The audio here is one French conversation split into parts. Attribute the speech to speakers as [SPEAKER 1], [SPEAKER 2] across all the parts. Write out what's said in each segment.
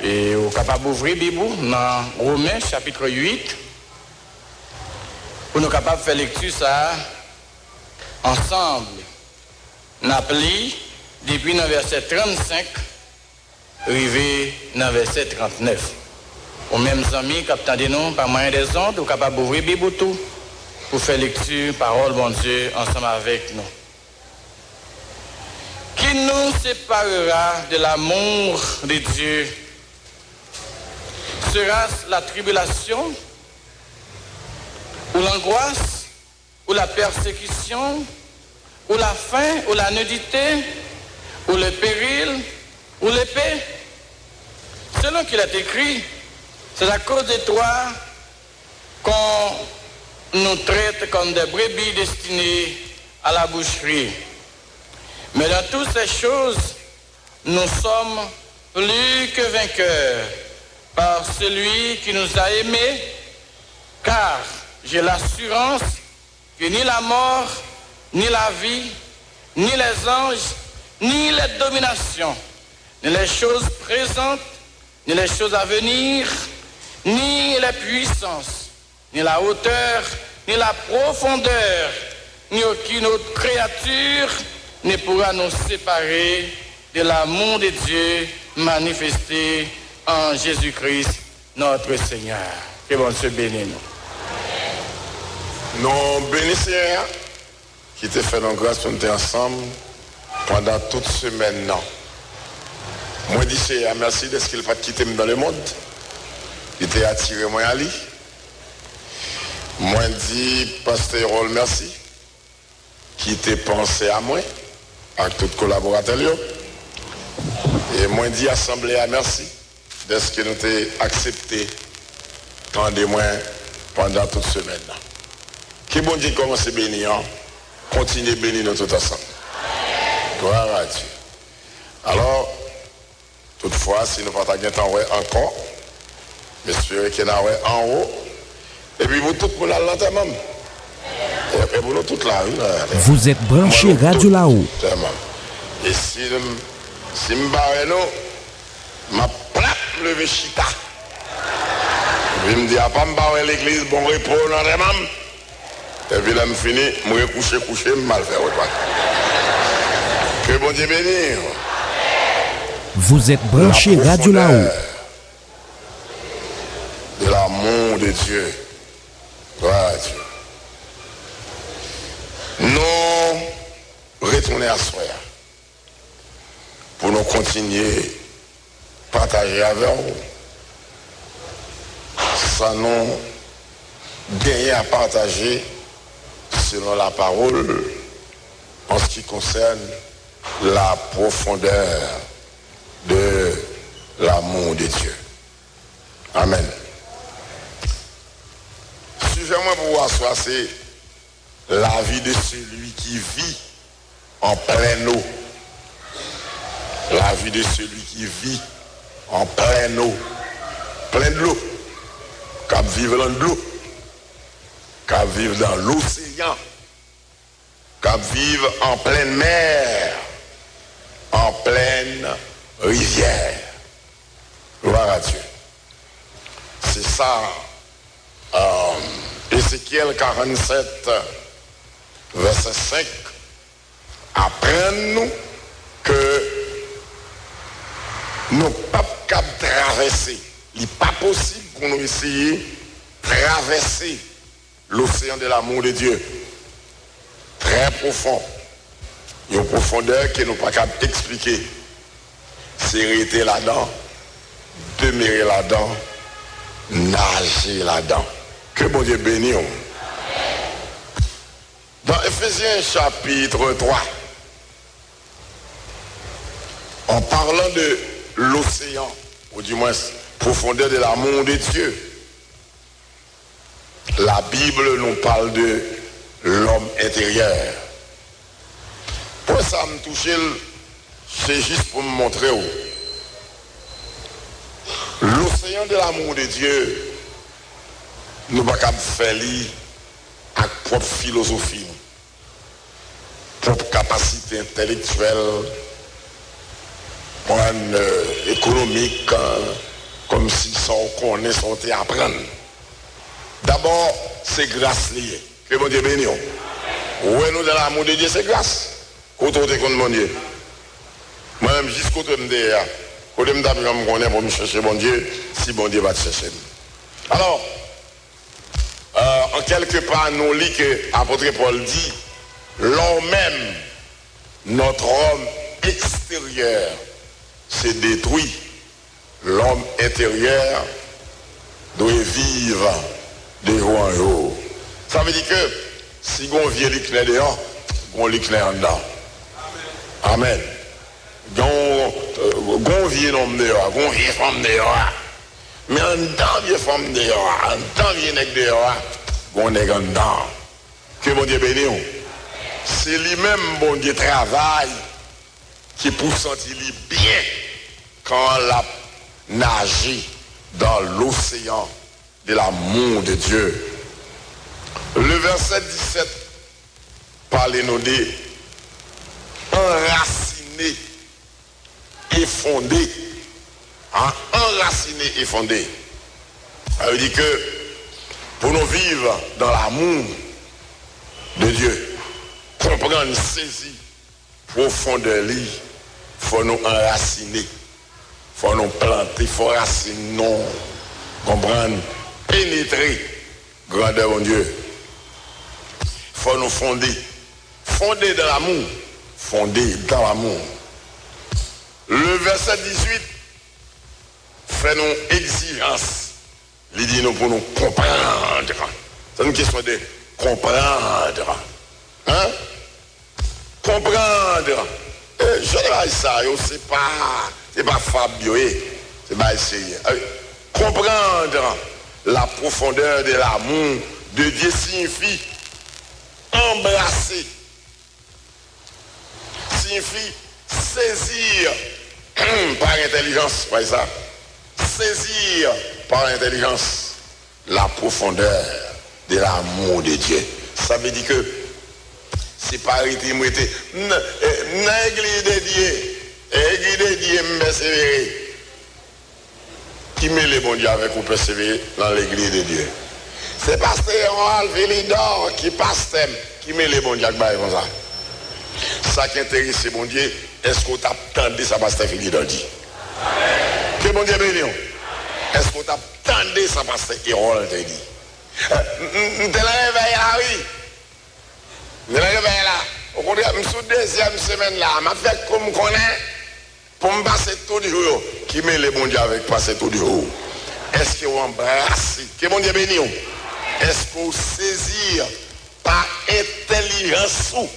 [SPEAKER 1] Et au capable d'ouvrir la Bible dans Romains chapitre 8 pour nous capables de faire lecture ça ensemble. Nous appelons depuis le verset 35 arrivé dans verset 39. Aux mêmes amis qui attendent nous par moyen des ondes, nous capables d'ouvrir la Bible tout pour faire lecture parole bon Dieu ensemble avec nous. Qui nous séparera de l'amour de Dieu? Sera-ce la tribulation, ou l'angoisse, ou la persécution, ou la faim, ou la nudité, ou le péril, ou l'épée? Selon qu'il est écrit, c'est à cause de toi qu'on nous traite comme des brebis destinées à la boucherie. Mais dans toutes ces choses, nous sommes plus que vainqueurs par celui qui nous a aimés, car j'ai l'assurance que ni la mort, ni la vie, ni les anges, ni les dominations, ni les choses présentes, ni les choses à venir, ni les puissances, ni la hauteur, ni la profondeur, ni aucune autre créature ne pourra nous séparer de l'amour de Dieu manifesté en Jésus-Christ, notre Seigneur. Que bon Dieu bénisse nous.
[SPEAKER 2] Nous bénissons qui te fait nos grâces pour nous être ensemble pendant toute semaine. Non. Moi, je dis merci de ce qu'il n'a pas quitté dans le monde. Il t'a attiré moi à lui. Moi, je dis, Pasteur Rol, merci. Qui t'a pensé à moi, avec tous les collaborateurs. Et moi, je dis, Assemblée, merci de ce que nous t'ai accepté tant de moins pendant toute semaine. Que bon Dieu commence à bénir, continue à bénir nous tous ensemble. Gloire à Dieu. Alors, toutefois, si nous ne pas encore, j'espère qu'il y en a en haut. Et puis vous tout pour l'enterrement. Et pour nous tous là.
[SPEAKER 3] Vous êtes branché Radio là-haut.
[SPEAKER 2] Et si je me barre nous, ma plaque levé chita. Je me dis, à pas me barrer l'église, bon repos dans l'enterrement. Et puis là, je finis, je me coucher, je mal faire. Que bon Dieu bénisse.
[SPEAKER 3] Vous êtes branché Radio là-haut.
[SPEAKER 2] De l'amour de Dieu. Gloire à Dieu. Nous retournons à soi pour nous continuer à partager avec vous. Ça nous gagner à partager selon la parole en ce qui concerne la profondeur de l'amour de Dieu. Amen. Sujet moi pour vous asseoir, c'est la vie de celui qui vit en pleine eau. La vie de celui qui vit en pleine eau. Plein de l'eau. Qui vivre dans de l'eau. Qui vivre dans l'océan. Qui vivre en pleine mer. En pleine rivière. Gloire à Dieu. C'est ça. Ézéchiel 47, verset 5, apprend-nous que nous ne pouvons pas traverser. Il n'est pas possible pour nous essayer de traverser l'océan de l'amour de Dieu. Très profond. Il y a une profondeur que nous ne pouvons pas expliquer. C'est rester là-dedans, demeurer là-dedans, nager là-dedans. Que bon Dieu bénisse. Dans Ephésiens chapitre 3, en parlant de l'océan, ou du moins profondeur de l'amour de Dieu, la Bible nous parle de l'homme intérieur. Pour ça me touche, c'est juste pour me montrer où. L'océan de l'amour de Dieu, nous ne pouvons pas faire avec propre philosophie, propre capacité intellectuelle, pour une économique, comme si ça qu'on est sorti à apprendre. D'abord, c'est grâce liée. Que mon Dieu bénisse. Ouais, nous dans l'amour de Dieu, c'est grâce. Quand on est contre mon Dieu. Moi-même, jusqu'au temps de quand je me connais pour me chercher mon Dieu, si mon Dieu va te chercher. Alors, en quelque part, nous lisons que l'apôtre Paul dit, l'homme même, notre homme extérieur, s'est détruit. L'homme intérieur doit vivre devant un jour. Ça veut dire que si on vient l'éclair dehors, on l'éclair en dedans. Amen. On vient l'homme dehors, on vient femme dehors. Mais en dedans, vient femme dehors, en dedans, vient nègre dehors, on est en dedans. Que mon Dieu bénisse. C'est lui-même, bon Dieu, travail qui pour sentir bien quand la nager dans l'océan de l'amour de Dieu. Le verset 17 parle-nous de enraciné et fondé. Hein? Enraciné et fondé. Ça veut dire que pour nous vivre dans l'amour de Dieu, comprendre, saisir profondeur, il faut nous enraciner. Il faut nous planter, il faut raciner, comprendre, pénétrer, grandeur mon Dieu. Il faut nous fonder. Fonder dans l'amour. Fonder dans l'amour. Le verset 18 fait nos exigences. Il dit nous pour nous comprendre. C'est une question de comprendre. Hein? Comprendre. Je dis ça, c'est pas Fabio, c'est pas essayer. Comprendre la profondeur de l'amour de Dieu signifie embrasser, signifie saisir par intelligence, voyez ça, saisir par intelligence la profondeur de l'amour de Dieu. Ça veut dire que c'est pas arrêté, moi, l'église de Dieu, l'église de Dieu me persévérer. Qui met les bons dieux avec vous persévérer dans l'église de Dieu? C'est pasteur Vélidor qui passe qui met les bons dieux avec comme ça. Ça qui intéresse ces bons dieux, est-ce qu'on t'a tendu ça pasteur Vélidor dit? Que bon Dieu bénisse. Est-ce qu'on t'a tendu ça pasteur Hérol te dit? T'es là réveillé là, oui. T'es là réveillé là. Au contraire, je suis deuxième semaine là. Je fais comme qu'on est. Pour me passer tout du jour, qui met les bons dieux avec passer tout du jour? Est-ce qu'on embrasse? Que bon Dieu bénisse? Est-ce qu'on saisit par intelligence ou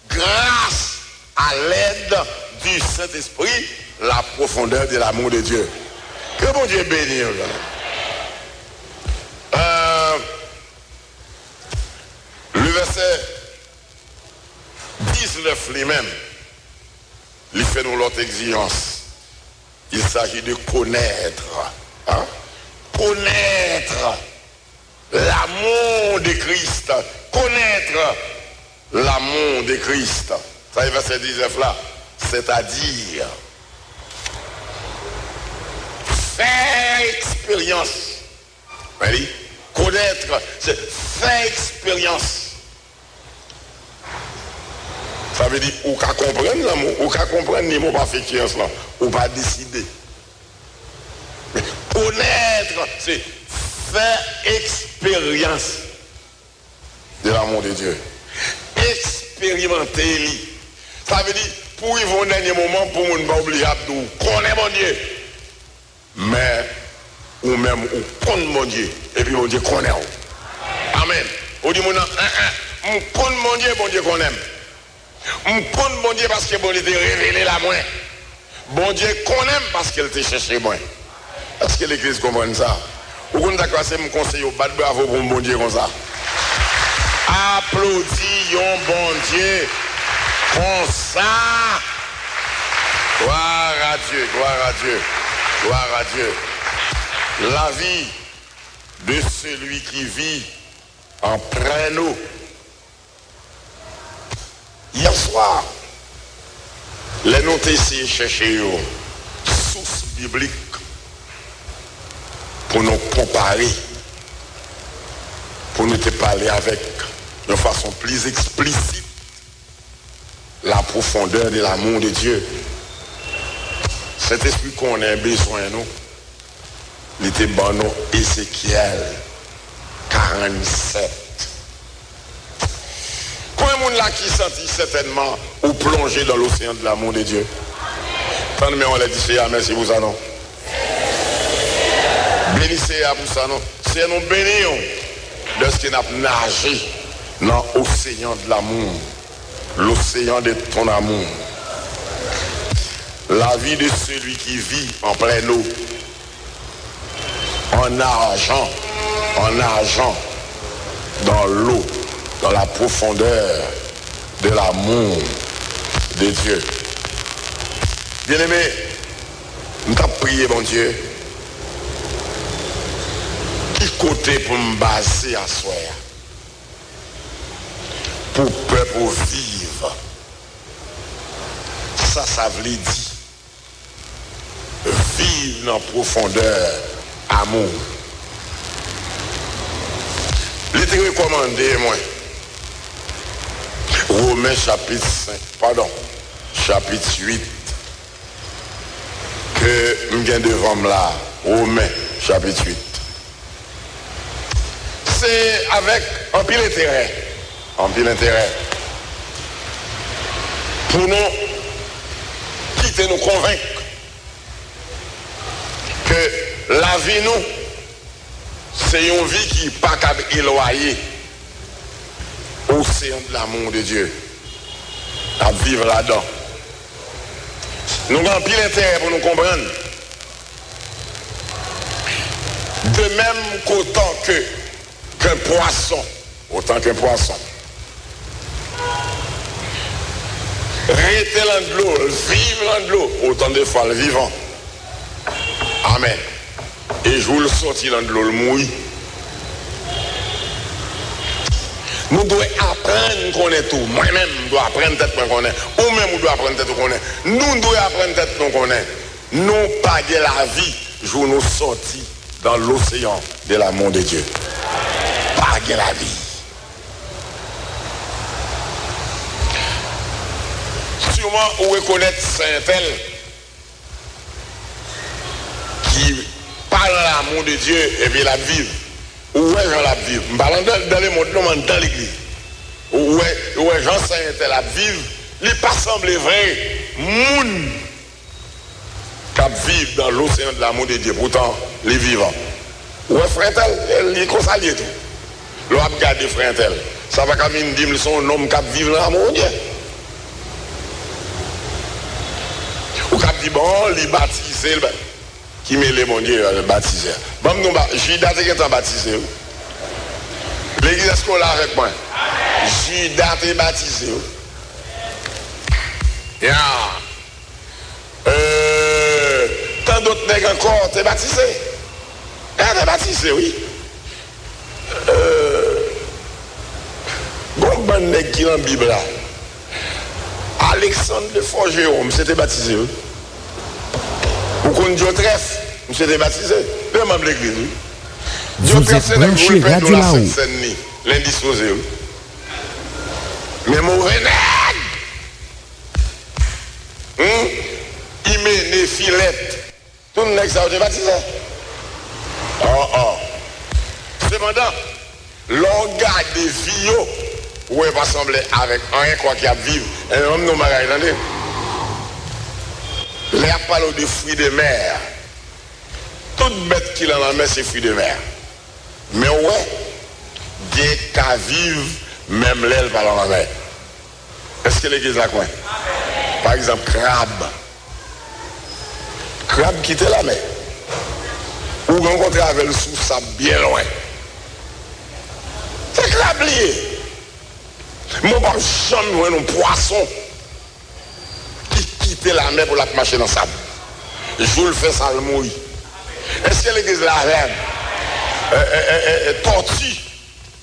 [SPEAKER 2] grâce à l'aide du Saint-Esprit la profondeur de l'amour de Dieu? Que bon Dieu bénisse. Le verset 19 lui-même, il fait nous l'autre exigence. Il s'agit de connaître. Hein? Connaître l'amour de Christ. Connaître l'amour de Christ. Ça y est, verset 19 là. C'est-à-dire faire expérience. Oui? Connaître, c'est faire expérience. Ça veut dire, ou qu'à comprendre l'amour, ou qu'à comprendre les mots pas fait expérience là, ou pas décider. Mais connaître, c'est faire expérience de l'amour de Dieu. Expérimenter. Ça veut dire, pour y voir au dernier moment, pour ne pas oublier Abdou, connaître mon Dieu. Mais, ou même, ou connaître mon Dieu, et puis mon Dieu connaît. Amen. On dit, on connaît mon Dieu, mon Dieu connaît. On connaît mon Dieu parce que bon Dieu t'a révélé la moi. Bon Dieu connaît parce qu'il t'a cherché moi. Est-ce que l'église comprend ça? Ou qu'on d'accord, c'est mon conseil, bat bravo pour mon Dieu comme ça. Applaudissons bon Dieu comme ça. Gloire à Dieu, gloire à Dieu, gloire à Dieu. La vie de celui qui vit en plein eau. Hier soir, les notes essayent de chercher une source biblique pour nous comparer, pour nous te parler avec de façon plus explicite la profondeur de l'amour de Dieu. Cet esprit qu'on a besoin, nous, il était bon, nous, Ézéchiel 47. Combien de monde là qui sentit certainement ou plongé dans l'océan de l'amour de Dieu? Tant de on l'a dit, c'est merci pour ça, non? Bénissez à pour ça, non? C'est nous bénissons de ce qui n'a nagé dans l'océan de l'amour, l'océan de ton amour. La vie de celui qui vit en pleine eau, en nageant dans l'eau, dans la profondeur de l'amour de Dieu. Bien-aimé, nous t'avons prié, mon Dieu, qui côté pour me baser à soi, pour peuple vivre. Ça veut dire vivre dans profondeur, amour. Il était recommandé, moi, Romains chapitre 8, que je viens devant là, Romains chapitre 8. C'est avec un pile intérêt, pour nous quitter, nous convaincre que la vie, nous, c'est une vie qui n'est pas éloignée au sein de l'amour de Dieu. À vivre là-dedans. Nous avons pile intérêt pour nous comprendre. De même qu'un poisson, rester dans de l'eau, vivre dans de l'eau, autant de fois le vivant. Amen. Et je vous le sortis dans de l'eau, le mouille. Nous devons apprendre qu'on est tout. Moi-même, je dois apprendre tête qu'on est. Ou même, je dois apprendre tête qu'on est. Nous devons apprendre tête qu'on est. Nous pas de la vie, je vous nous sortis dans l'océan de l'amour de Dieu. Pas de la vie. Sûrement, vous reconnaître Saint-Tel qui parle de l'amour de Dieu et puis la vivre. Où est Jean la vivre? Je parle dans le monde, dans l'église. Où est Jean Saint-Tel la vivre? Il n'est pas semblé vrai. Moun qui vivent dans l'océan de l'amour de Dieu. Pourtant, les vivants. Où est frère Tel? Il est consacré tout. L'on a regardé frère Tel. Ça va comme une dîme, son homme qui vit dans l'amour de Dieu. Ou qui dit, bon, il baptisé. Qui met les mon Dieu le baptisé. Bon, nous, Judas est baptisé. L'église est-ce qu'on l'a avec moi? Judas est baptisé. Tant d'autres nègres encore, t'es baptisé. T'es baptisé, oui. Bon nègre qui est dans la Bible là. Alexandre de Forgeron, c'était baptisé. Ou qu'on Diotrephe, c'était baptisé. Le membre de l'église.
[SPEAKER 3] Vous êtes branché Radio là-haut.
[SPEAKER 2] L'indisposé. Mais mauvais nègre. Il met des filettes. Tout le nègre, ça a été baptisé. Cependant, l'on garde des vieux, où il va sembler avec un quoi qui a vivre. Et homme nous marre, attendez. L'air parle de fruits de mer. Toute bête qui en a mer, c'est fruits de mer. Mais ouais, des cas vivent, même l'aile parle en la mer. Est-ce que l'église a quoi? Par exemple, crabe. Crabe quitte la mer. Ou rencontrer avec le sous-sable bien loin. C'est crabe lié. Moi, je ne jamais voir un poisson qui quitte la mer pour la marcher dans le sable. Je vous le fais sans le mouille. Est-ce que l'église la reine? Tortue.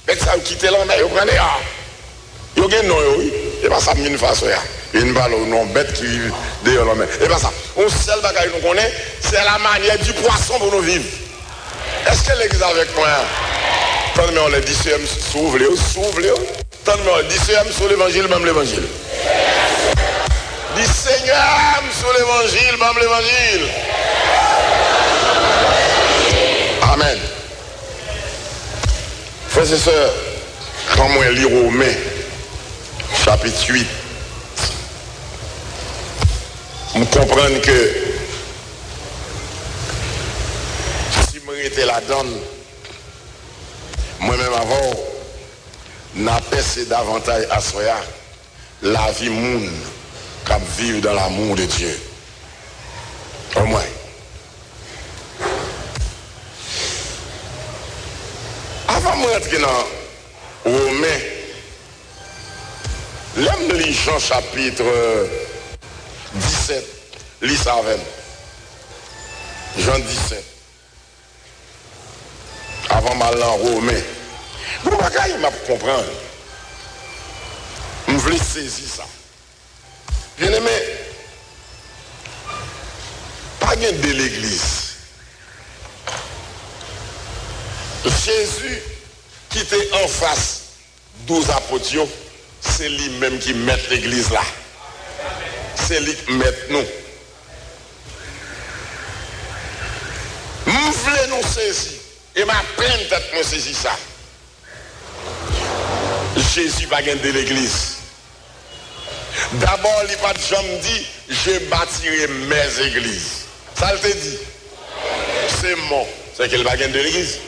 [SPEAKER 2] Mais ça vous quitte la mer, vous prenez. Vous avez un nom, oui. Et pas ça, une façon. Une balle au nom bête qui vit dehors la mer. Et pas ça. On seul bagage nous connaît, c'est la manière du poisson pour nous vivre. Est-ce que l'église avec moi? Tendez-moi les DCM s'ouvre, tendez-moi les DCM sur l'évangile, même l'évangile. Dis Seigneur sur l'évangile, même l'évangile. Amen. Frères et sœurs, quand moi lis Romains, chapitre 8, je comprends que si je étais la donne, moi-même avant, n'a passé davantage à soya la vie moun qui vivre dans l'amour de Dieu. Au moins. Avant de rentrer dans Romains, l'aime de Jean chapitre 17, lis ça avec. Jean 17. Avant mal en Romain. Bon bagaille m'a comprendre. Je voulais saisir ça. Bien aimé, pas bien de l'église. Jésus qui était en face 12 apôtres, c'est lui-même qui met l'église là. C'est lui qui met nous. Nous voulons nous saisir. Et ma pleine tête me saisit ça. Jésus va gagner de l'église. D'abord, il n'a pas de jamais dit, je bâtirai mes églises. Ça, il te dit. C'est mon. C'est qu'il va gagner de l'église.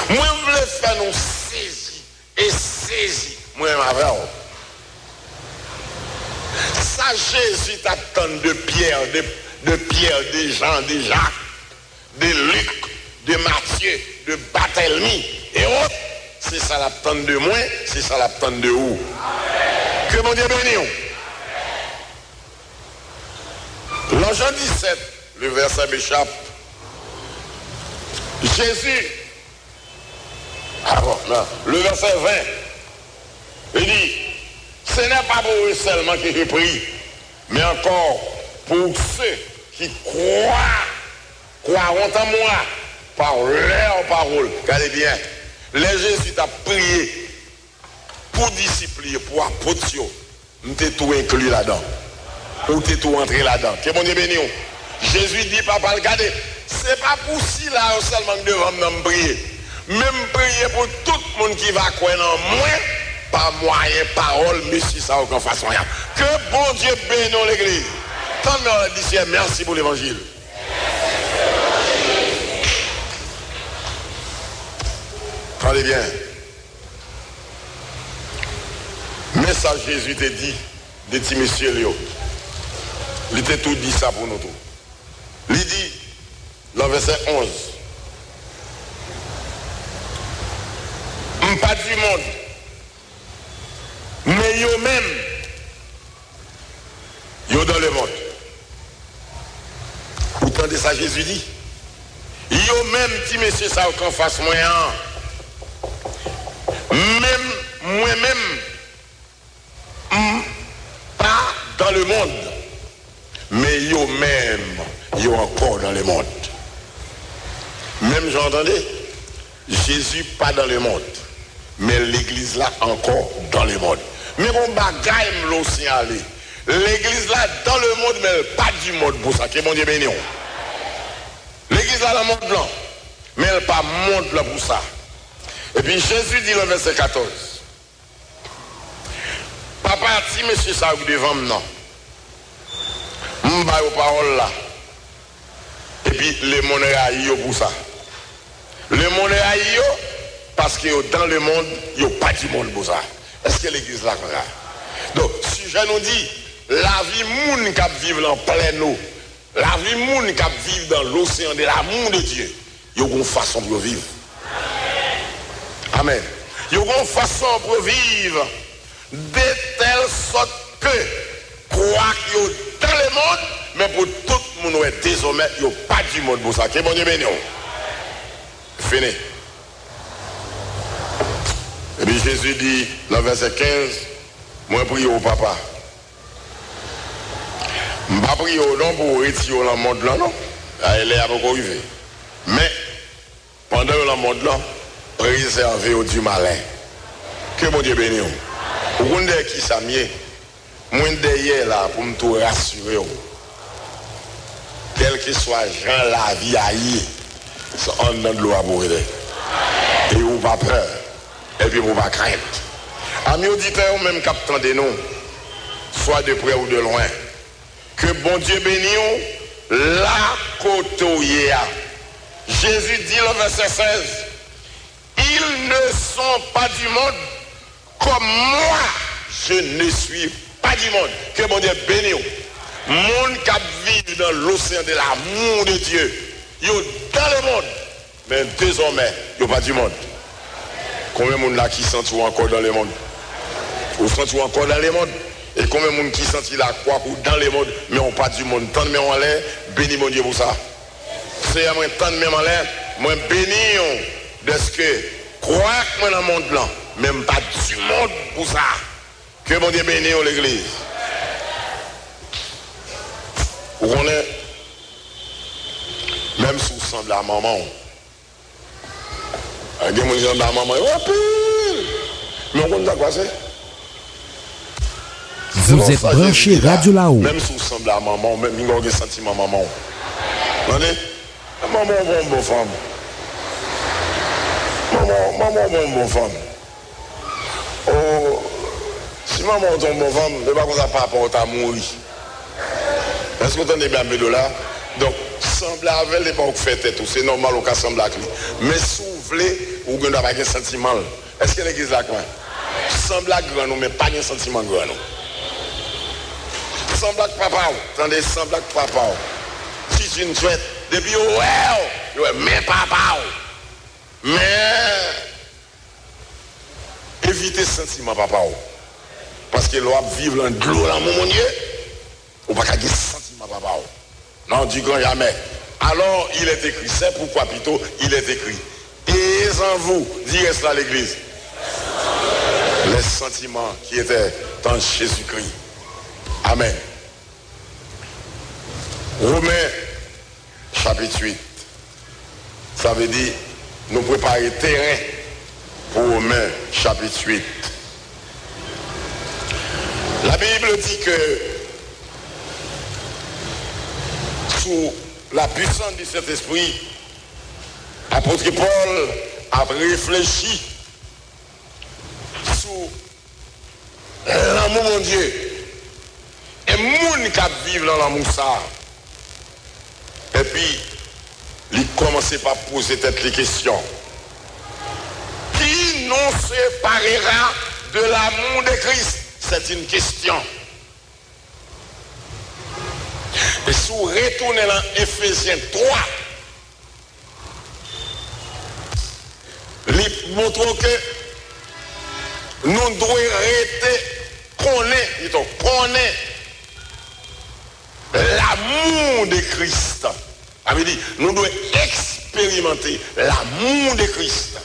[SPEAKER 2] Moi, je voulais faire nous saisir et saisir. Moi-même avec. Ça, Jésus t'attend de Pierre, de Jean, de Jacques, de Luc, de Matthieu, de Barthélemy et autres. C'est ça l'attend de moi, c'est ça l'attend de vous. Que mon Dieu bénisse. Dans Jean 17, le verset m'échappe. Jésus, le verset 20, il dit, ce n'est pas pour eux seulement que je prie, mais encore pour ceux qui croiront en moi par leur parole. Regardez bien, les Jésus t'a prié pour discipliner, pour apôtres, nous t'es tout inclus là-dedans. Ou t'es tout entré là-dedans. Que mon Dieu bénisse. Jésus dit, papa, regardez, c'est pas pour si là seulement devant nous prier. Même prier pour tout le monde qui va croire en moi, par moyen, parole, mais si ça aucune façon. Que bon Dieu bénisse l'église. Tant de d'ici, merci pour l'évangile. Attendez bien. Mais ça, Jésus t'a dit, des petits messieurs, Léo. Il t'a tout dit ça pour nous tous. Il dit, dans le verset 11, pas du monde, mais eux-mêmes, ils dans le monde. Vous entendez ça, Jésus dit? Eux-mêmes, petit monsieur, ça aucun face moyen. Même moi-même, pas dans le monde, mais eux-mêmes, ils sont encore dans le monde. Même j'entendais, Jésus pas dans le monde, mais l'église là encore dans le monde. Mais mon bagaille me aussi aller. L'église là dans le monde, mais pas du monde pour ça. Que mon Dieu bénisse. L'église là dans le monde blanc, mais elle pas monde blanc pour ça. Et puis Jésus dit le verset 14. Papa, si monsieur ça vous devant moi, m'ba aux paroles là. Et puis les monnaies pour ça. Le monde est parce que dans le monde, il n'y a pas du monde pour ça. Est-ce que l'église là comme ça? Donc, si je nous dis, la vie moun qui vit en pleine eau, la vie moun qui vit dans l'océan de l'amour de Dieu, il y a une façon pour vivre. Amen. Il y a une façon pour vivre de telle sorte que croire qu'il y a dans le monde, mais pour tout le monde, désormais, il n'y a pas du monde pour ça. Que bon Dieu bénisse. Fini. Et puis Jésus dit dans le verset 15, Moi, prie au papa. Je ne prie au nom pour retirer dans le monde là, non. Elle est à beaucoup arriver. Mais, pendant le monde là, préservez du malin. Que mon Dieu bénisse. Vous avez qui ça mieux? Moi, derrière là, pour me tout rassurer. Quel que soit Jean la vie aïe, on donne de l'eau à boire. Et vous pas peur. Et puis vous pas craindre. Amis auditeurs, même captant de nous, soit de près ou de loin, que bon Dieu bénisse la côtoyer. Jésus dit le verset 16, ils ne sont pas du monde comme moi, je ne suis pas du monde. Que bon Dieu bénisse. Monde qui vit dans l'océan de l'amour de Dieu, ils sont dans le monde, mais désormais, ils sont pas du monde. Combien de monde là qui sentent encore dans le monde? Vous sentez encore dans le monde? Et combien de monde qui sentent la croix dans le monde, mais on pas du monde? Tant de même en l'air, bénis mon Dieu pour ça. C'est à moi tant de même en l'air, moi bénis de ce que croire que moi dans le monde là, même pas du monde pour ça. Que mon Dieu bénisse l'église. Vous connaissez, même si vous semblez à maman, il y a des gens à maman, mais on connaît quoi c'est?
[SPEAKER 3] Vous êtes branché Radio là-haut.
[SPEAKER 2] Même si vous semblez à maman, même il y a des sentiments à maman. Vous voyez? Maman est une bonne femme. Maman est une bonne femme. Oh, si maman est une bonne femme, ne pas comme ça par rapport à mourir. Est-ce que vous entendez bien mes là? Donc, sembler avec les pas que fait tête, c'est normal au cas sembler avec lui. Mais si vous voulez, vous n'avez pas de sentiment. Est-ce que l'église là, semble à grand, mais pas de sentiment grand. Semble à papa, attendez, semble à papa. Si tu ne souhaites, depuis ouais, mais papa. Mais, évitez ce sentiment papa. Parce que l'on vivre dans de l'eau dans mon Dieu. Ou pas qu'à dire sentiment papa. Non, du grand jamais. Alors, il est écrit. C'est pourquoi plutôt, il est écrit. Et en vous, direz cela à l'église. Les sentiments qui étaient dans Jésus-Christ. Amen. Romains, chapitre 8. Ça veut dire, nous préparer terrain pour Romains, chapitre 8. La Bible dit que sous la puissance du Saint-Esprit, l'apôtre Paul a réfléchi sur l'amour de Dieu. Et les gens qui vivent dans l'amour ça. Et puis, il commence par poser les questions. Qui nous séparera de l'amour de Christ? C'est une question. Et si vous retournez dans Ephésiens 3, il montre que nous devons connaître l'amour de Christ. Ça veut dire, nous devons expérimenter l'amour de Christ.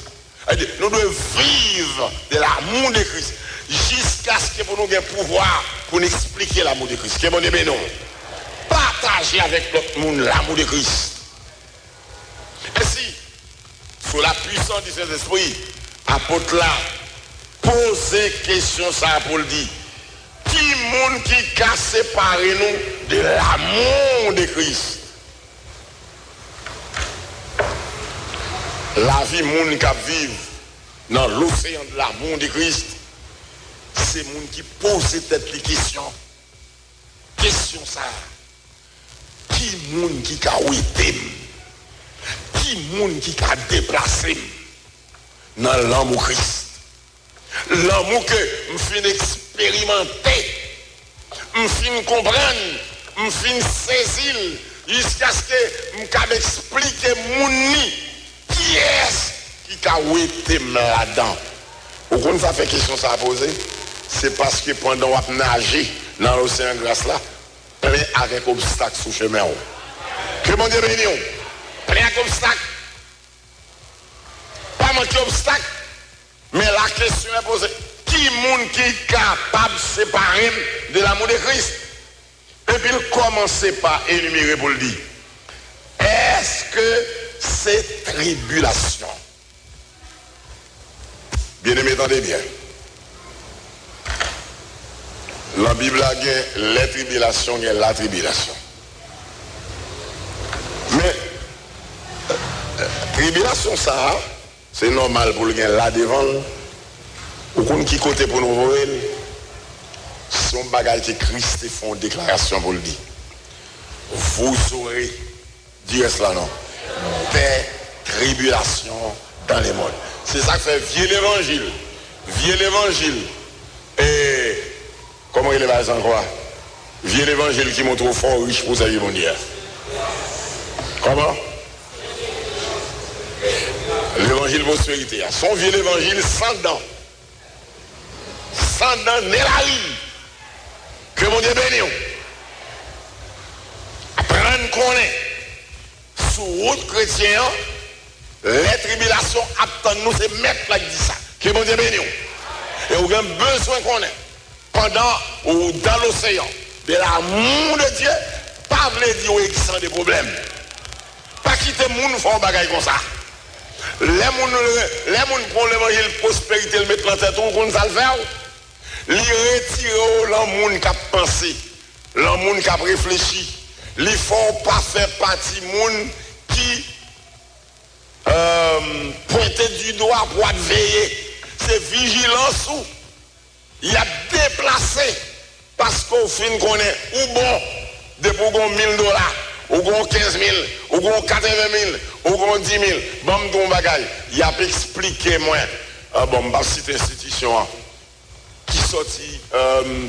[SPEAKER 2] Nous devons vivre de l'amour de Christ jusqu'à ce que nous ayons pouvoir pour nous expliquer l'amour de Christ. Que bon Dieu bénisse. Partager avec l'autre monde l'amour de Christ. Ainsi, sous la puissance du Saint-Esprit, apôtre là, posez question ça pour le dire. Qui monde qui a séparé nous de l'amour de Christ? La vie monde qui vit dans l'océan de l'amour de Christ, c'est monde qui pose cette question. Question ça. Qui monde qui a ouété? Qui monde qui a déplacé dans l'amour Christ? L'amour que je finis expérimenter, je finis comprendre, je finis saisir, jusqu'à ce que je puisse expliquer mon qui est qui a ouété là-dedans. Pourquoi ça fait question ça à poser? C'est parce que pendant qu'on a nagé dans l'océan grâce là, plein avec obstacles sous chemin. Que mon Dieu bénisse. Plein avec obstacles. Pas manquer obstacles. Mais la question est posée. Qui monde qui est capable de séparer de l'amour de Christ? Et puis il commence par énumérer pour le dire. Est-ce que ces tribulations, bien aimé, attendez bien, la Bible a dit les tribulations et la tribulation. Mais tribulation ça, c'est normal pour le gars là devant, ou qui côté pour nous voir, son bagage que Christ fait une déclaration pour le dire. Vous aurez, dire cela non, des tribulations dans les mondes. C'est ça que fait vieux l'évangile. Vieux l'évangile. Et comment il est basé en quoi? Vieux l'évangile qui montre fort riche pour sa vie mondiale. Comment? L'évangile prospérité. Son vieux l'évangile sans dents. Sans dents, n'est la vie. Que mon Dieu bénisse. Apprendre qu'on est sous route chrétien, les tribulations attendent nous, c'est mettre là qui dit ça. Que mon Dieu bénisse. Et vous avez besoin qu'on ait pendant ou dans l'océan de l'amour de Dieu, pas voulez dire qu'il y a des problèmes. Pas quitter le monde faire un bagage comme ça. Les gens pour l'évangile prospérité, le mettre dans tête, on ça le faire. Ils retirent l'amour qui a pensé, l'amour qui a réfléchi. Ils ne font pas faire partie du monde qui pointait du doigt pour veiller. C'est vigilance où il a déplacé parce qu'au fin qu'on est ou bon de pour $1,000, ou bon 15 000, ou bon 80 000, ou bon 10 000. Bon, mon bagage, il a expliqué moi. Bon, je vais citer institution qui sortit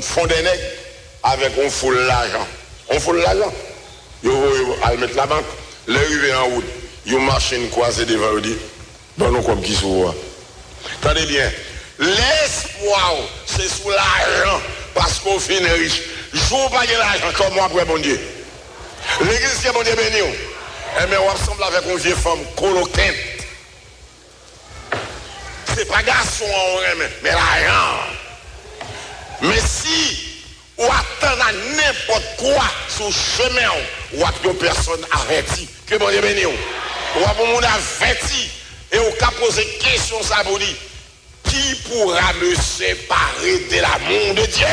[SPEAKER 2] fond des nègres avec un full l'argent. On fout l'argent. Ils vont mettre la banque, les arrivés en route, ils marchent une croisée devant eux, dans nos comme qui sont. Attendez bien, l'espoir, c'est sous l'argent, parce qu'on finit riche. Je ne veux pas de l'argent comme moi après mon Dieu. L'église qui est mon Dieu béni, mais on ressemble avec une vieille femme coloquinte. Ce n'est pas garçon, mais l'argent. Mais si ou attendre à n'importe quoi sur le chemin, ou à une personne avertie, que mon Dieu béni, ou à un monde averti, et au cas poser question, ça vous dit, qui pourra me séparer de l'amour de Dieu?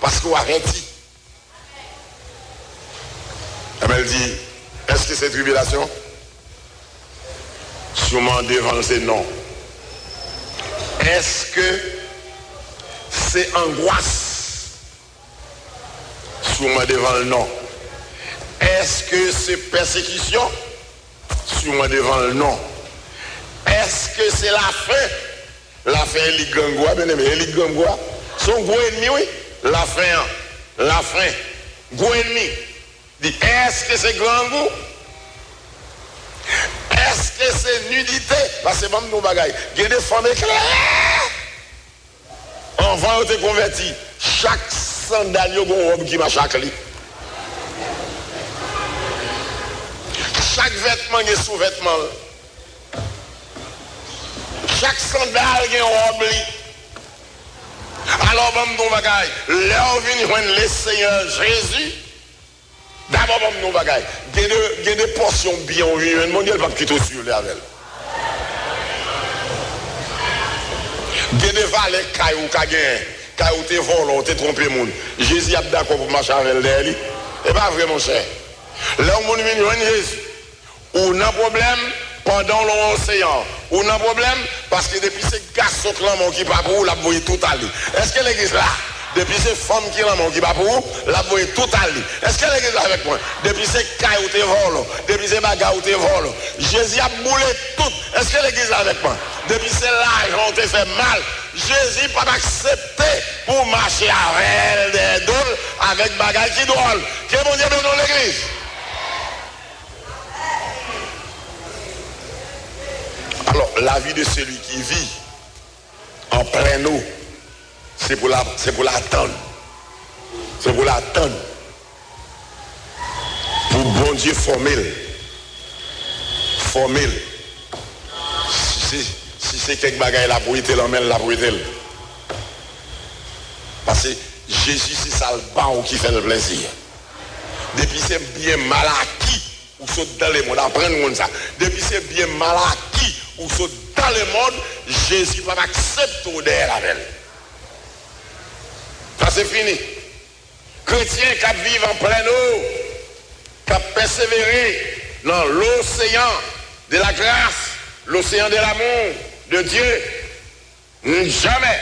[SPEAKER 2] Parce qu'on averti. Elle dit, est-ce que c'est tribulation? Sûrement devant c'est non. Est-ce que c'est angoisse? Sûrement devant le non. Est-ce que c'est persécution? Sûrement devant le non. Est-ce que c'est la fin? La fin, elle est gangoua, bien aimé, elle est gangoua. Son gros ennemi, oui. La fin, gros ennemi. Dit, est-ce que c'est grand goût? Est-ce que c'est nudité? Parce que même nos bagailles, il y a des femmes éclairées. On va être converti. Chaque sandal, il y a une robe qui marche à clé. Chaque vêtement, il y a un sous-vêtement. Chaque sandal, il y a une robe. Alors, même nos bagailles, là, on vient joindre le Seigneur Jésus. D'abord, même nos bagailles. Il y a des portions bien, on vient joindre. Mon Dieu, il va quitter sur les avec. Il y a des valets cailloux qui gagnent. Cailloux te volent, te trompé monde. Jésus est d'accord pour marcher avec elle. Et pas vraiment cher. Là, on vient joindre Jésus. On a un problème pendant l'océan. On a un problème parce que depuis ces garçons qui pas pour la voyer tout aller. Est-ce que l'église là? Depuis ces femmes qui qui pas pour la voyer tout aller. Est-ce que l'église là avec moi? Depuis ces cailloux te volent, depuis ces bagarres te volent. Jésus a boulé tout. Est-ce que l'église là avec moi? Depuis ces l'argent te fait mal. Jésus pas accepté pour marcher avec des doules, avec bagarre qui drôle. Que mon Dieu bénisse l'église. Alors, la vie de celui qui vit en plein eau, c'est pour l'attendre. C'est pour l'attendre. Pour bon Dieu former. Si c'est quelque bagaille la pour être l'emmène, la pour être. Parce que Jésus, c'est ça le bon qui fait le plaisir. Depuis c'est bien mal acquis, ou saute dans le monde, apprenez-nous ça. Depuis c'est bien mal acquis, ou saute dans le monde, Jésus va accepter de la belle. Ça c'est fini. Chrétiens qui vivent en pleine eau, qui persévérent dans l'océan de la grâce, l'océan de l'amour de Dieu, jamais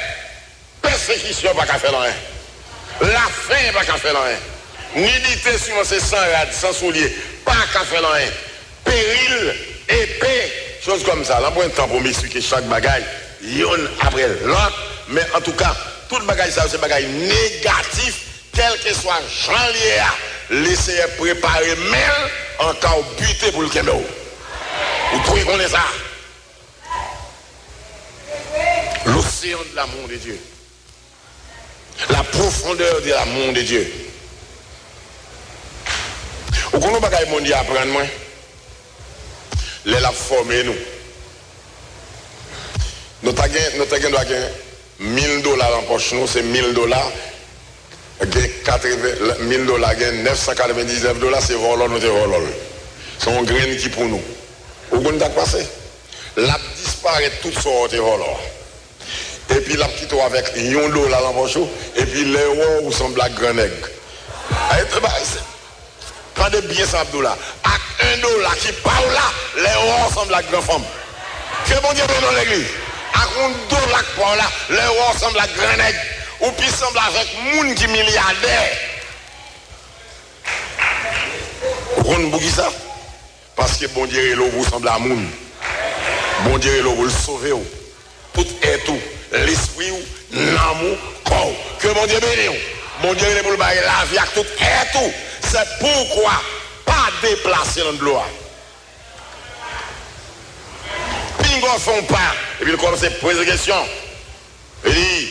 [SPEAKER 2] persécution pas qu'à faire rien. La faim pas qu'à faire rien. Nudité sur ses sans rad, sans souliers, pas qu'à faire rien. Péril, épée, choses comme ça. Là, moi, un temps pour m'expliquer chaque bagaille, y'en après l'autre, mais en tout cas, toute bagaille ça, c'est bagaille négatif, quel que soit Jean Liéa, laissez préparer même encore buter pour le Kembo. Vous trouvez qu'on est ça? L'océan de l'amour de Dieu. La profondeur de l'amour de Dieu. Vous connaissez pas ce monde apprendre moi? Les la formé nous. Nous avons $1000 en poche nous, c'est $1000. $1000, $999, c'est volant, nous avons volant. C'est un grain qui pour nous. Vous connaissez ce qui passe? La disparaît tout sorte de volant. Et puis la petite avec $1 en poche, et puis les euros ou semble la grand nègre. Prenez bien ça, Abdoula. Avec $1 qui parle là, les euros semble la grande femme. Que bon Dieu dans l'église. Avec $1 qui parle là, les euros semble la grand nègre. Ou puis semble avec moun qui milliardaire. Vous comprenez ça? Parce que bon Dieu vous semble à moun. Bon Dieu vous le sauver. Tout est tout. L'esprit, l'amour, corps. Que mon Dieu bénisse. Mon Dieu est pour le bailler la vie avec tout est tout. C'est pourquoi pas déplacer dans le gloire. Pingo font pas. Et puis il commence à poser des questions. Il dit,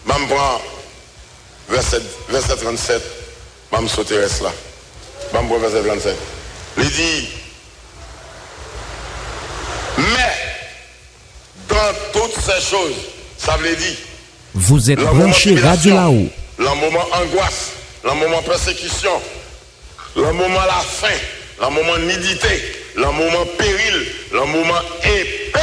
[SPEAKER 2] je prends verset 37, je sauter reste là. Je prends verset 37. Il dit, mais dans toutes ces choses, ça veut dire,
[SPEAKER 3] vous êtes branché Radio là-haut.
[SPEAKER 2] Le moment angoisse, le moment persécution, le moment la faim, le moment nudité, le moment péril, le moment épée.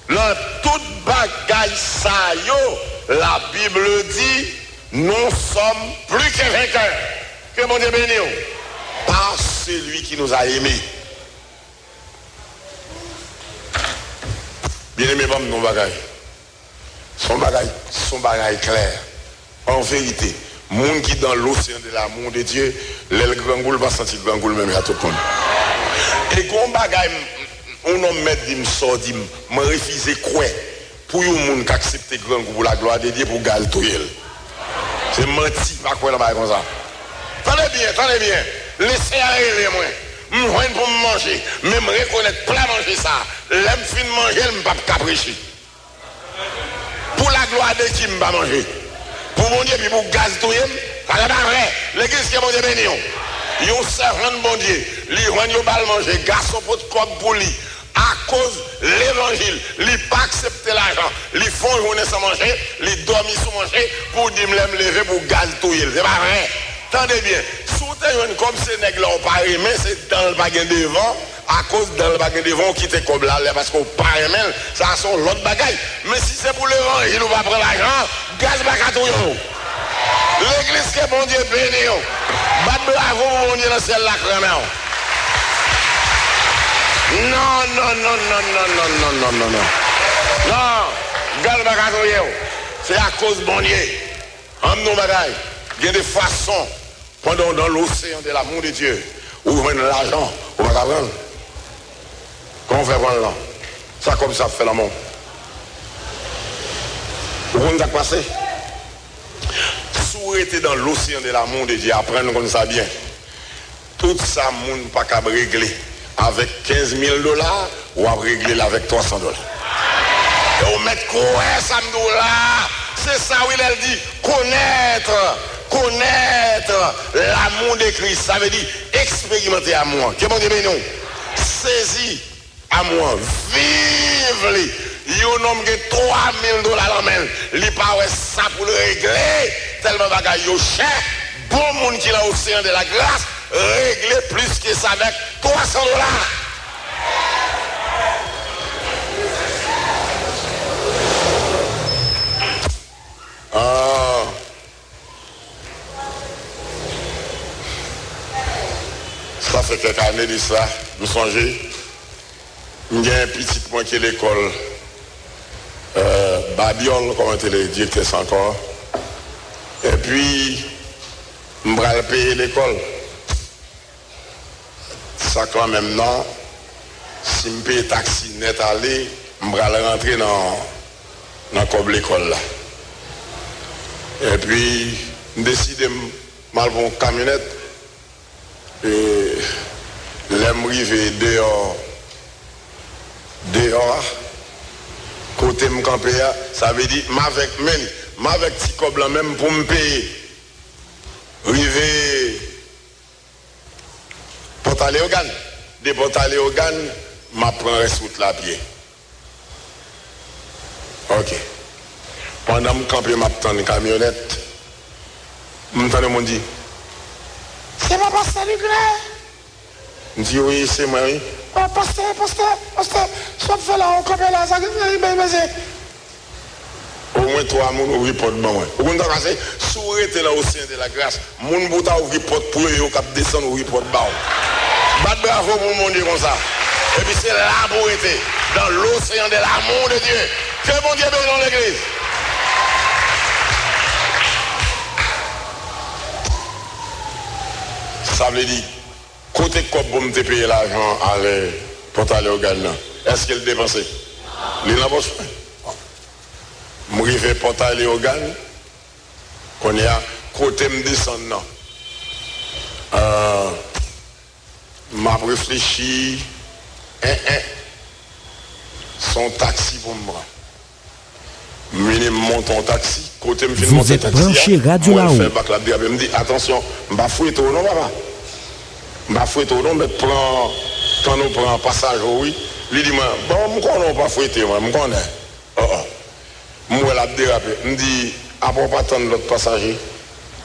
[SPEAKER 2] Dans toute bagaille ça yo, la Bible dit, nous sommes plus que vainqueurs. Que mon Dieu bénisse. Par celui qui nous a aimés. Bien aimé, mon bagaille. Son bagaille clair. En vérité, monde qui dans l'océan de l'amour de Dieu, le grand goule va sentir le grand goule même à tout le monde. Et quand bagaille, on a met dit me refuser quoi pour un monde qui accepte le grand goule pour la gloire de Dieu pour gal tout elle. C'est menti pas quoi là comme ça. Attendez bien. Laissez aller moi. Moi pour me manger, même reconnaître plat manger ça. L'aime fin manger, je ne pas capricher. Pour la gloire de qui je ne pas manger. Pour mon Dieu, puis pour gaz tout le monde, ça n'est pas vrai. L'église qui est mon Dieu béni. Ils ont servant bon Dieu. Ils ont pas manger. Garçon pour code pour lui. À cause de l'évangile, ils n'ont pas accepté l'argent. Ils font une journée sans manger. Ils dorment sans manger pour dire me lever pour gaz tout le monde. C'est pas vrai. Attendez bien. Comme ces nègres-là ont pas aimé, c'est dans le baguette devant. À cause dans le baguette devant, on quitte comme là, parce qu'on pas aimé, ça sont l'autre bagaille. Mais si c'est pour l'évangile, il va prendre l'argent, gaz bagatou. L'église que bon Dieu béni. Bat bravo, mon Dieu, dans celle-là, non. Non, gaz bagatou. C'est à cause de bon Dieu. En nos bagailles, il y a des façons. Pendant dans l'océan de l'amour de Dieu, où on met l'argent, on va prendre. Comment on fait prendre là? Ça comme ça fait l'amour. Vous comprenez ce qui passé? Si vous êtes dans l'océan de l'amour de Dieu, apprenez comme ça bien. Tout ça, vous ne pouvez pas régler avec $15,000 ou à régler avec $300. Et on met quoi ça là? C'est ça où il a dit connaître l'amour de Christ, ça veut dire expérimenter l'amour. Que bon Dieu bénisse nous. Saisir amour, vivre il y a un homme qui a $3,000 en main. Il n'a pas ça pour le régler. Tellement bagaille cher. Bon monde qui a l'océan de la grâce, régler plus que ça avec $300. Ça fait quelques années de ça, vous songez, il y a un petit point qui est l'école Babiol, comme on le directeur encore. Et puis, je vais payer l'école. Ça quand même, non. Si je paye taxi net aller, je vais rentrer dans comme l'école là. Et puis, je décide de mal pour une camionnette. Et l'arrivée dehors, côté me camper, ça veut dire, avec petit cob même pour me payer. Rivé, portaler au gan. Des portaler au gan, ma prend route la pied. Ok. Pendant que je campe, je prends une camionnette. Je me dis, c'est pas pasteur Nicolas. Je dis oui, c'est moi, oui. Oh, pasteur, soit fait là, on campe là, ça au moins 3 moun ouvri porte ban moi. Vous comprenez passer sourete là au sein de la grâce. Moun bouta ouvri porte pour eux cap descendre ouvri porte ba. Bat bravo pour mon Dieu comme ça. Et puis c'est là pour être dans l'océan de l'amour de Dieu. Que bon Dieu bénisse dans l'église. Ça veut dire côté quoi pour me payer l'argent pour aller au Ghana. Est-ce qu'il dépensé? Il n'a pas besoin. Je vais porter aller au Ghana. Qu'on y a côté me descendre. M'a réfléchi. Son taxi pour me prendre. Je monte en taxi. Côté me filme mon taxi.
[SPEAKER 3] Vous êtes branché Radio là-haut.
[SPEAKER 2] Je me dis attention, je vais fouiller tout, non, papa? Je vais fouiller tout, non, mais quand nous prenons un passage, oui. Il dit, bon, je ne connais pas fouiller, moi, je connais. Moi, je vais déraper. Je me dis, après pas attendre l'autre passager,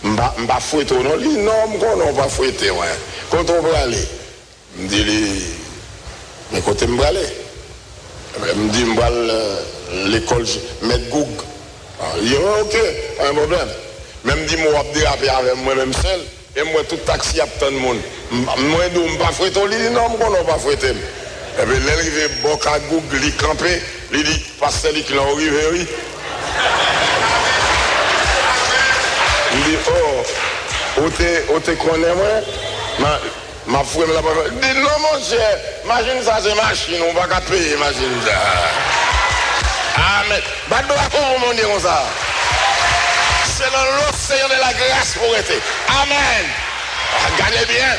[SPEAKER 2] je vais fouiller tout, non? Il dit, non, je ne connais pas fouiller, moi. Quand on va aller, je me dis, mais côté je vais aller. Je me dis, je vais aller l'école, mettre Google. Il dit, ok, pas un problème. Même dit, moi, je vais déraper avec moi-même seul. Et moi, tout taxi a tant de monde. Moi, je ne vais pas fouetter. Il dit, non, je ne vais pas fouetter. Et puis, l'arrivée, Boka Google, il campé. Il dit, pasteur, il est arrivé, oui. Il dit, oh, où tu connais moi? Ma fouette, il dit, non, mon cher, imagine ça, c'est machine, on va pas payer, imagine ça. Amen. Bah, comment on dit comme ça? C'est dans l'océan de la grâce pour être. Amen. Gardez bien.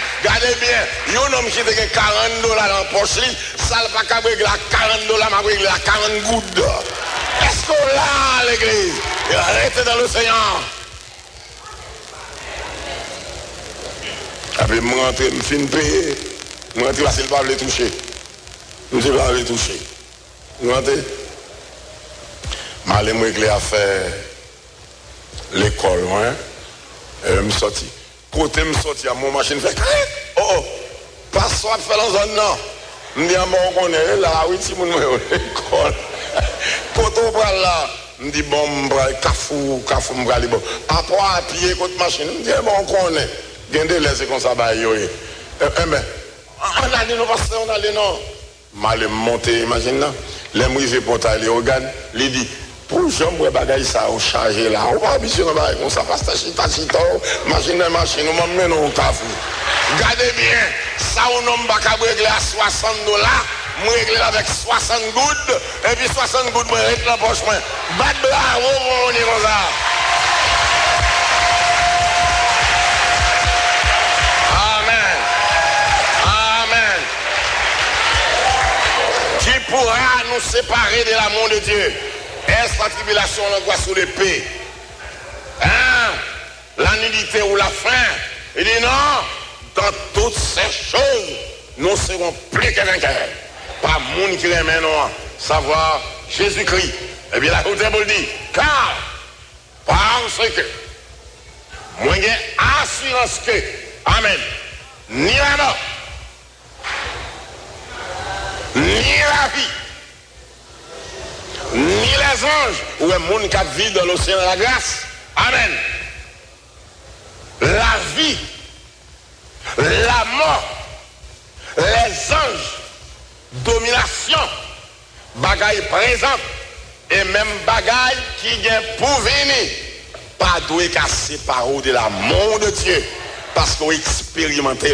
[SPEAKER 2] Il y a un homme qui a $40 dans la poche, ça ne va pas régler $40, mais régler 40 gouttes. Est-ce qu'on l'a, l'église? Arrêtez dans l'océan. Après, je rentre, je finis de payer. Je rentre, parce qu'il ne va pas les toucher. Je ne vais pas les toucher. Je rentre. Je vais aller faire l'école, hein. Je me sorti. Côté me sorti, mon machine fait oh, pas soit faire dans zone non. Je dis à mon connaît là, oui, si mon l'école. Quand on va là, je dis bon, cafou, me aller bon. Après à pied contre machine, je dis bon, on connaît. Gardez les comme ça, bah yo. Mais on a dit non parce qu'on a dit non. Mal monter, imagine là. Les mouillés pour aller au Gan, il dit pour jambe bagaille ça au charger là, on va habituer comme ça passe tachita, machine, on m'emmène au cafou. Gardez bien, ça on homme pas régler à $60, moi régler avec 60 gouttes et puis 60 gouttes moi reste la poche moi. Bat bravo on est comme ça. Amen. Qui pourra nous séparer de l'amour de Dieu? Est-ce la tribulation, l'angoisse ou l'épée? Hein? La nudité ou la faim? Il dit non, dans toutes ces choses, nous serons plus que vainqueurs. Pas monde qui remet non, savoir Jésus-Christ. Et bien la côté pour le dire, car, parce que, moi j'ai assurance que, amen, ni la mort, ni la vie, ni les anges, ou un monde qui vit dans l'océan de la grâce, amen, la vie, la mort, les anges, domination, bagaille présente, et même bagaille qui vient pour venir, pas doué qu'à séparer de l'amour de Dieu, parce qu'on expérimente.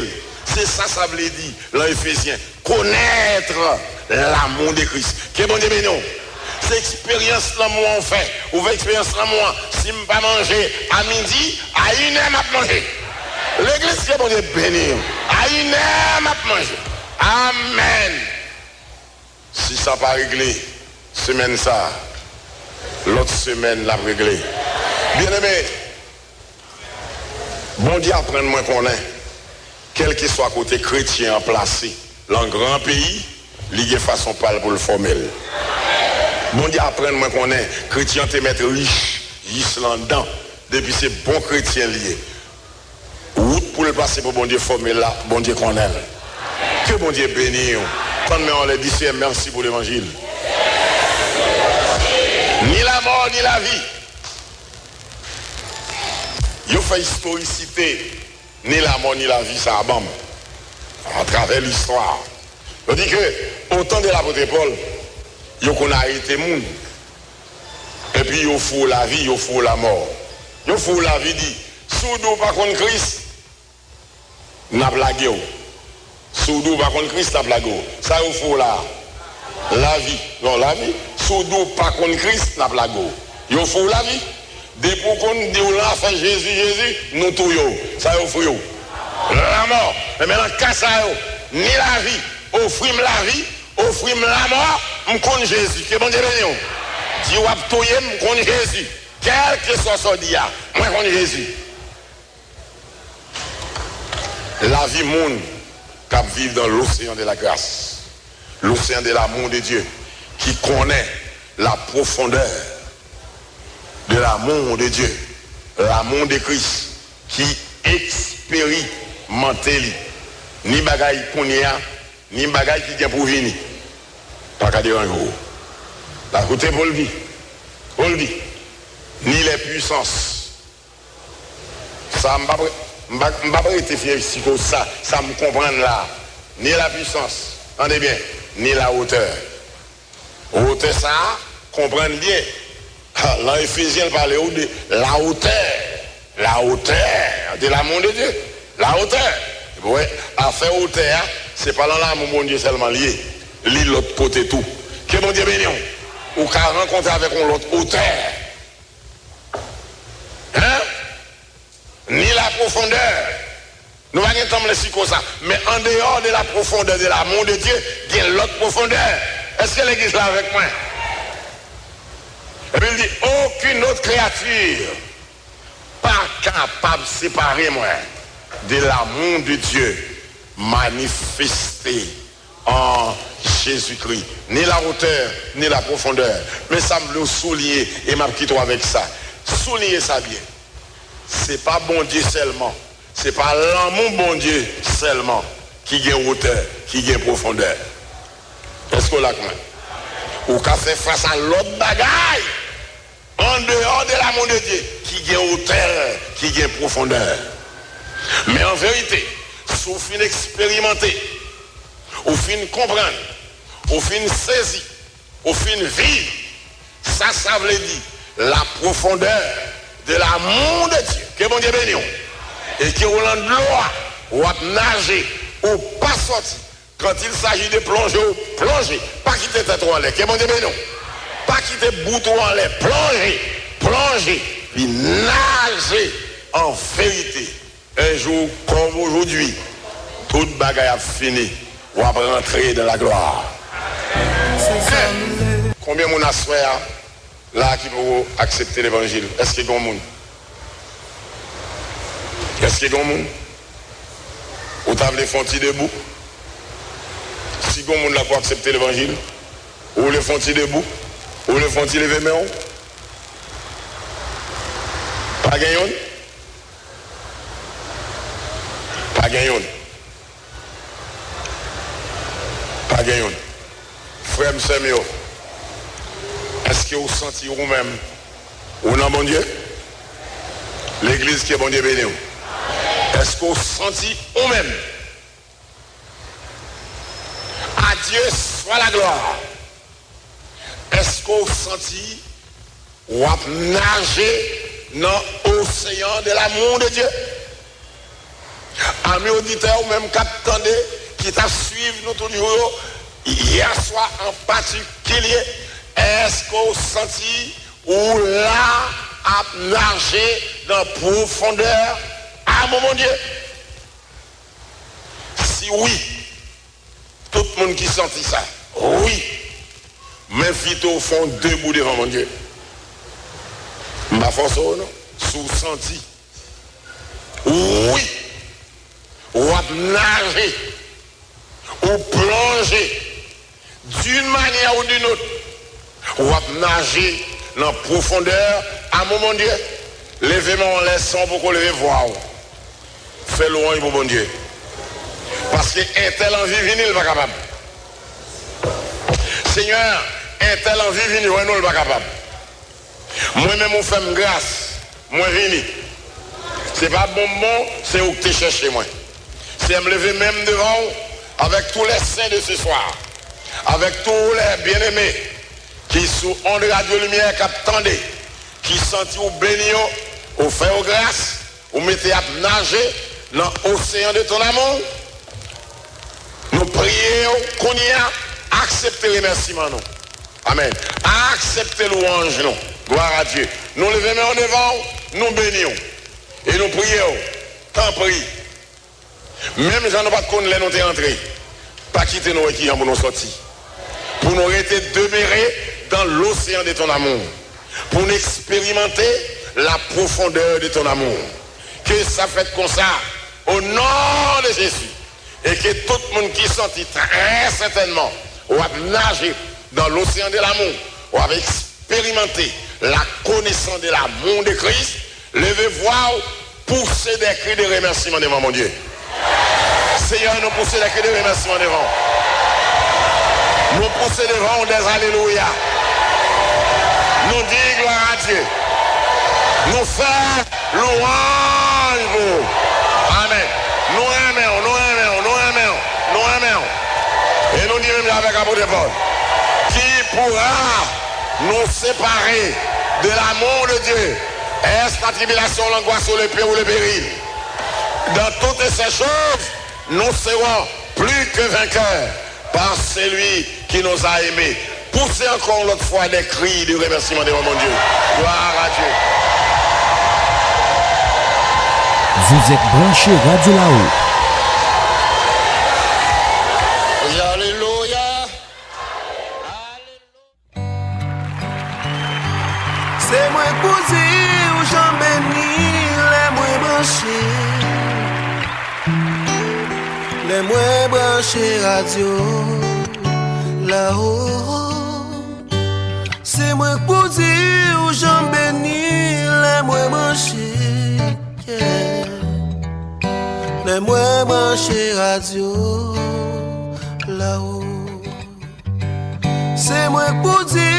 [SPEAKER 2] C'est ça, ça veut dire, dans Éphésiens, connaître l'amour de Christ. Qu'est-ce que bon Dieu béni? C'est expérience l'amour on fait. Ou expérience l'amour, si je ne pas manger à midi, à 1h, je manger. L'église, que bon Dieu béni. À 1h, je manger. Amen. Si ça n'a pas réglé, semaine ça, l'autre semaine l'a réglé. Bien aimé, bon Dieu apprenne moi qu'on est, quel que soit côté chrétien placé, dans un grand pays, il y a façon pas pour le former. Bon Dieu apprenne moi qu'on est, chrétien te mettre riche, dedans, depuis c'est bon chrétien lié. Route pour le passer pour bon Dieu former là, bon Dieu qu'on est. Que bon Dieu bénisse. Quand on les dit, c'est merci pour l'évangile. Ni la mort, ni la vie. Il fait historicité, ni la mort, ni la vie, ça abombe. À travers l'histoire. On dit que, au temps de l'apôtre Paul, il y a arrêté le monde. Et puis, il faut la vie, il faut la mort. Il faut la vie, dit, sous nous, par contre, Christ, n'a blagué. Sous nous, par contre, Christ, n'a blagué. Ça, il faut la vie. Non, la vie. Sous nous, par contre, Christ, n'a blagué. Il faut la vie. Depuis qu'on dit, on a fait Jésus, nous tout. Ça, il faut. La mort. Mais maintenant, qu'à ça, ni la vie, offrir la vie, offrir la mort, je connais Jésus. Que bon Dieu béni. Dieu a tout, je connais Jésus. Quel que soit son dia, moi je connais Jésus. La vie monde qui vit dans l'océan de la grâce, l'océan de l'amour de Dieu, qui connaît la profondeur de l'amour de Dieu, l'amour de Christ, qui expérimente ni bagaille qu'on y a, ni bagaille qui vient pour venir. Pas qu'à dire un gros. La côté pour le dit, ni les puissances. Ça ne m'a pas été fier ici comme ça me comprend là. Ni la puissance, entendez bien, ni la hauteur. Hauteur ça, comprendre bien. Dans Éphésiens, il parlait de la hauteur de l'amour de Dieu. La hauteur. Ouais, à faire hauteur, c'est pas dans l'amour de Dieu seulement lié. Lis l'autre côté tout. Que bon Dieu béni. Ou qu'à rencontrer avec l'autre hauteur. Hein? Ni la profondeur. Nous ne pouvons pas laisser comme ça. Mais en dehors de la profondeur de l'amour de Dieu, il y a l'autre profondeur. Est-ce que l'église est là avec moi? Et puis il dit, aucune autre créature pas capable de séparer moi de l'amour de Dieu manifesté en Jésus-Christ. Ni la hauteur, ni la profondeur. Mais ça me le souligner et m'a quitté avec ça. Souligner ça bien. C'est pas bon Dieu seulement. C'est pas l'amour bon Dieu seulement qui gagne hauteur, qui gagne profondeur. Est-ce que là, ou qu'a fait face à l'autre bagaille en dehors de l'amour de Dieu qui gagne hauteur, qui gagne profondeur. Mais en vérité, si vous finissez expérimenter, vous finissez comprendre, vous finissez saisir, vous finissez vivre, ça veut dire la profondeur de l'amour de Dieu. Que bon Dieu béni. Et qui vous l'en de l'eau, ou à nager, ou pas sortir. Quand il s'agit de plonger, plonger. Pas quitter tête en l'air. Que bon Dieu béni. Pas quitter bouton en l'air. Plonger. Puis nager en vérité. Un jour comme aujourd'hui, toute bagaille a fini. On va rentrer dans la gloire. Combien de monde a souhaité là qui peut accepter l'évangile? Est-ce qu'il y a un monde? Est-ce qu'il y a un monde? Ou t'as les fontis debout? Si il y a un monde là pour accepter l'évangile, ou les fontis debout? Ou le font-ils lever mais on? Pas gagnant? Pas gagnant. Pas gagnant. Frère, monsieur, est-ce que vous sentez vous-même ou non, bon Dieu? L'église qui est bon Dieu béni. Est-ce que vous sentez vous-même? À Dieu soit la gloire. Est-ce que vous sentez ou à nager dans l'océan de l'amour de Dieu? Amis auditeurs ou même qu'attendez qui t'a suivi nous tous les jours hier soir en particulier, est-ce que vous sentez ou là à nager dans profondeur à mon Dieu? Si oui, tout le monde qui sentit ça, oui, mais vite au fond debout devant mon Dieu. Ma force non, sous senti. Oui, ou à nager, ou plonger d'une manière ou d'une autre, ou à nager dans la profondeur à mon Dieu. Levez-moi en laissant pour qu'on lève voir. Fais loin pour mon Dieu. Parce qu'un tel en vie vini, il n'est pas capable. Seigneur, un tel en vie vini, il n'est pas capable. Moi-même, on fait grâce. Moi, vini. Ce n'est pas bon mot, c'est où que tu cherches moi. C'est me lever même devant avec tous les saints de ce soir. Avec tous les bien-aimés qui sont en radio lumière, qui attendent, qui sentent ou bénis, ou fait aux grâces, ou mettez à nager dans l'océan de ton amour. Nous prions qu'on y a accepté les remerciements. Amen. Acceptez louange, nous. Gloire à Dieu. Nous levons en devant, nous bénissons. Et nous prions. Tant prie. Même si nous pas de compte, nous sommes entrés. Pas quitter nos équipes pour nous sortir. Pour nous rester demeurés dans l'océan de ton amour. Pour nous expérimenter la profondeur de ton amour. Que ça fait comme ça. Au nom de Jésus. Et que tout le monde qui sentit très certainement va nager dans l'océan de l'amour, va expérimenter la connaissance de l'amour de Christ, levez voir, pousser des cris de remerciement devant mon Dieu. Seigneur, nous poussons des cris de remerciement devant. Nous poussons devant des alléluia. Nous disons gloire à Dieu. Nous faisons louange. Amen. Nous aimons, nous aimons, nous aimons, nous aimons. Et nous disons avec l'apôtre Paul, qui pourra nous séparer de l'amour de Dieu? Est-ce la tribulation, l'angoisse ou le pire ou le péril? Dans toutes ces choses, nous serons plus que vainqueurs par celui qui nous a aimés. Poussez encore l'autre fois des cris de remerciement devant mon Dieu. Gloire à Dieu.
[SPEAKER 3] Vous êtes branché Radio là-haut.
[SPEAKER 1] Alléluia.
[SPEAKER 4] C'est moi posé où j'en bénis, les moins branchés radio là-haut. C'est moi posé où j'en bénis, les moins branchés, yeah. Les moins branchés radio là-haut. C'est moi posé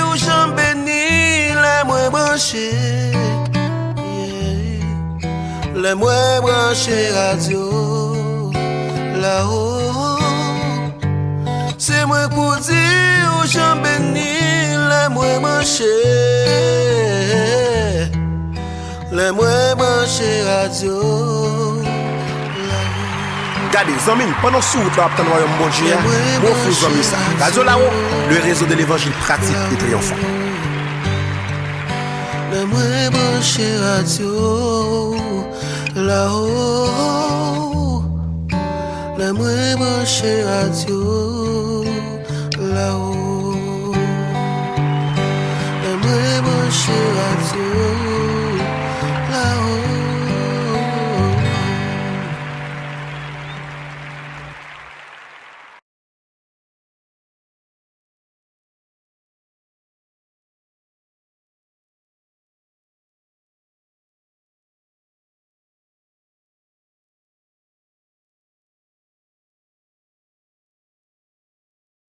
[SPEAKER 4] où j'en bénis, les moins branchés, yeah. Les moins branchés radio là-haut. C'est moi posé où j'en bénis, les moins branchés, les moins branchés radio.
[SPEAKER 5] Regardez, Zomin, pendant ce temps, dans le royaume bon Dieu, mon fou Zomin ça. Radio là-haut, le réseau de l'évangile pratique et triomphant.
[SPEAKER 4] Les moins branchés radio là-haut. Les moins branchés radio là-haut. Les moins branchés